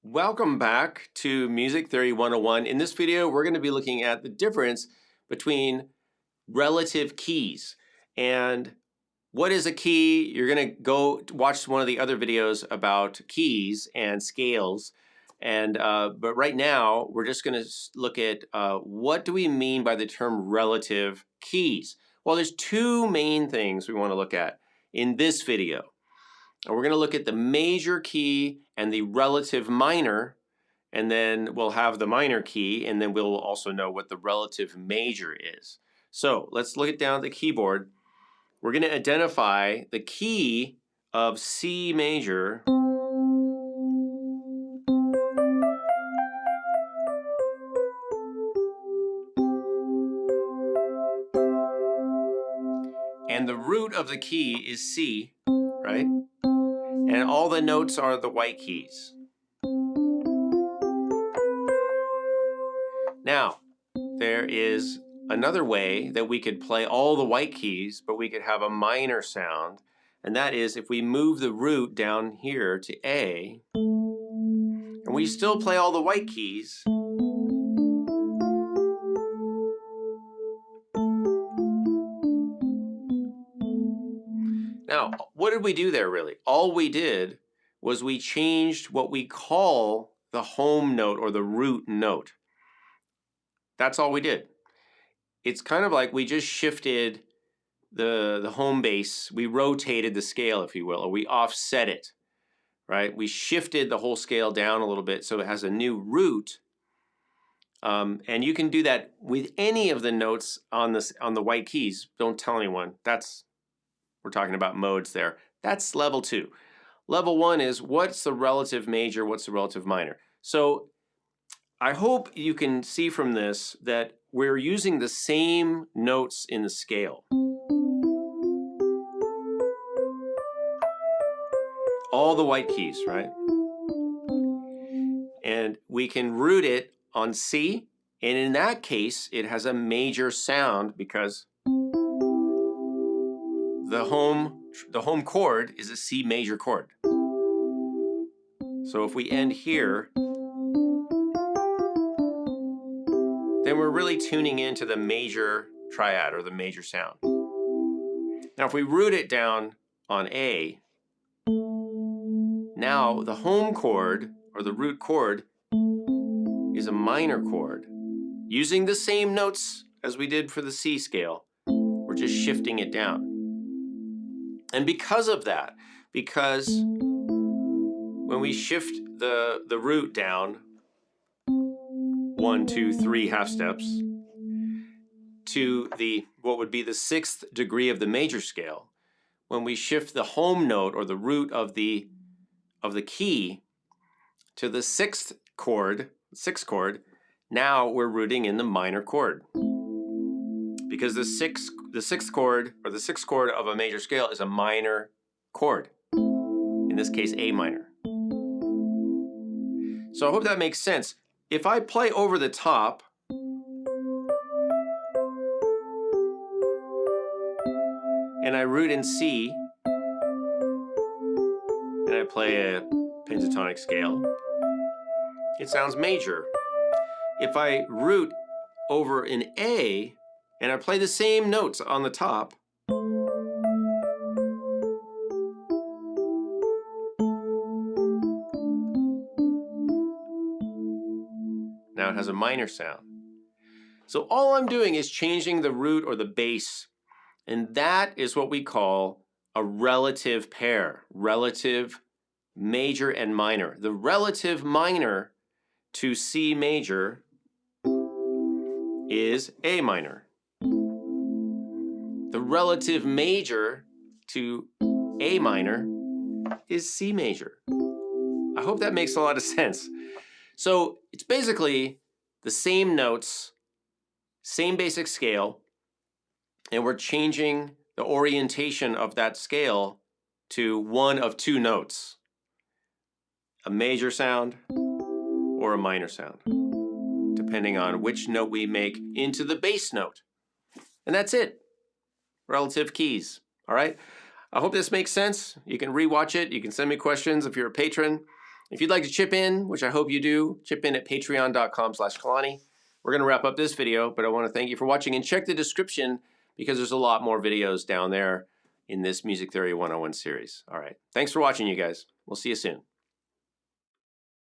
Welcome back to Music Theory 101. In this video, we're going to be looking at the difference between relative keys. And what is a key? You're going to go watch one of the other videos about keys and scales. But right now, we're just going to look at what do we mean by the term relative keys? Well, there's two main things we want to look at in this video. And we're going to look at the major key and the relative minor, and then we'll have the minor key, and then we'll also know what the relative major is. So let's look it down at the keyboard. We're going to identify the key of C major and the root of the key is C, right? And all the notes are the white keys. Now, there is another way that we could play all the white keys, but we could have a minor sound. And that is if we move the root down here to A, and we still play all the white keys, now, what did we do there really? All we did was we changed what we call the home note or the root note. That's all we did. It's kind of like we just shifted the home base. We rotated the scale, if you will, or we offset it, right? We shifted the whole scale down a little bit so it has a new root. And you can do that with any of the notes on the white keys. Don't tell anyone. We're talking about modes there. That's level 2. Level 1 is what's the relative major, what's the relative minor. So I hope you can see from this that we're using the same notes in the scale. All the white keys, right? And we can root it on C, and in that case, it has a major sound because the home chord is a C major chord. So if we end here, then we're really tuning into the major triad or the major sound. Now if we root it down on A, now the home chord or the root chord is a minor chord. Using the same notes as we did for the C scale, we're just shifting it down. And because of that, because when we shift the root down 1, 2, 3 half steps to what would be the 6th degree of the major scale, when we shift the home note or the root of the key to the 6th chord, now we're rooting in the minor chord. Because the sixth chord or the 6th chord of a major scale is a minor chord. In this case, A minor. So I hope that makes sense. If I play over the top, and I root in C, and I play a pentatonic scale, it sounds major. If I root over in A, and I play the same notes on the top, now it has a minor sound. So all I'm doing is changing the root or the bass, and that is what we call a relative pair, relative major and minor. The relative minor to C major is A minor. The relative major to A minor is C major. I hope that makes a lot of sense. So it's basically the same notes, same basic scale, and we're changing the orientation of that scale to one of 2 notes, a major sound or a minor sound, depending on which note we make into the bass note. And that's it. Relative keys. All right? I hope this makes sense. You can rewatch it. You can send me questions if you're a patron. If you'd like to chip in, which I hope you do, chip in at patreon.com/Kalani. We're going to wrap up this video, but I want to thank you for watching, and check the description because there's a lot more videos down there in this Music Theory 101 series. All right. Thanks for watching, you guys. We'll see you soon.